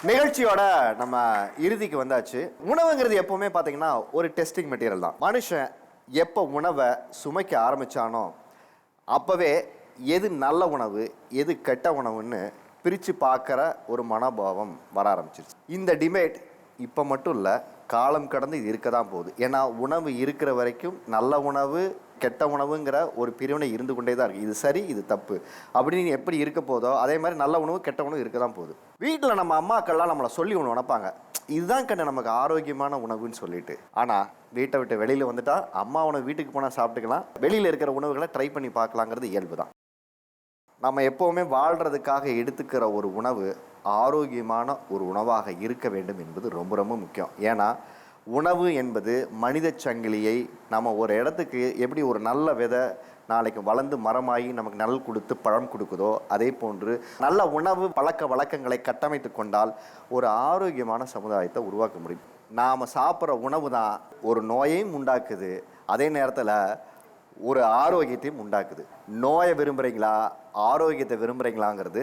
நிகழ்ச்சியோட நம்ம இறுதிக்கு வந்தாச்சு. உணவுங்கிறது எப்பவுமே பார்த்தீங்கன்னா ஒரு டெஸ்டிங் மெட்டீரியல் தான். மனுஷன் எப்போ உணவை சுமைக்க ஆரம்பிச்சானோ அப்பவே எது நல்ல உணவு எது கெட்ட உணவுன்னு பிரித்து பார்க்குற ஒரு மனோபாவம் வர ஆரம்பிச்சிருச்சு. இந்த டிபேட் இப்போ மட்டும் இல்லை, காலம் கடந்து இது இருக்க தான் போகுது. ஏன்னா உணவு இருக்கிற வரைக்கும் நல்ல உணவு கெட்ட உணவுங்கிற ஒரு பிரிவினை இருந்து கொண்டே தான் இருக்குது. இது சரி இது தப்பு அப்படின்னு எப்படி இருக்க போதோ அதே மாதிரி நல்ல உணவு கெட்ட உணவு இருக்க தான் போகுது. வீட்டில் நம்ம அம்மாக்கள்லாம் நம்மளை சொல்லி ஒன்று நினைப்பாங்க, இதுதான் கண்ணு நமக்கு ஆரோக்கியமான உணவுன்னு சொல்லிட்டு. ஆனால் வீட்டை விட்டு வெளியில் வந்துட்டா அம்மா உணவு வீட்டுக்கு போனால் சாப்பிட்டுக்கலாம், வெளியில் இருக்கிற உணவுகளை ட்ரை பண்ணி பார்க்கலாங்கிறது இயல்பு தான். நம்ம எப்போவுமே வாழ்கிறதுக்காக எடுத்துக்கிற ஒரு உணவு ஆரோக்கியமான ஒரு உணவாக இருக்க வேண்டும் என்பது ரொம்ப ரொம்ப முக்கியம். ஏன்னா உணவு என்பது மனித சங்கிலியை நம்ம ஒரு இடத்துக்கு எப்படி ஒரு நல்ல விதை நாளைக்கு வளர்ந்து மரமாகி நமக்கு நல் கொடுத்து பழம் கொடுக்குதோ அதே போன்று நல்ல உணவு பழக்க வழக்கங்களை கட்டமைத்து கொண்டால் ஒரு ஆரோக்கியமான சமுதாயத்தை உருவாக்க முடியும். நாம் சாப்பிட்ற உணவு தான் ஒரு நோயையும் உண்டாக்குது, அதே நேரத்தில் ஒரு ஆரோக்கியத்தையும் உண்டாக்குது. நோயை விரும்புகிறீங்களா ஆரோக்கியத்தை விரும்புகிறீங்களாங்கிறது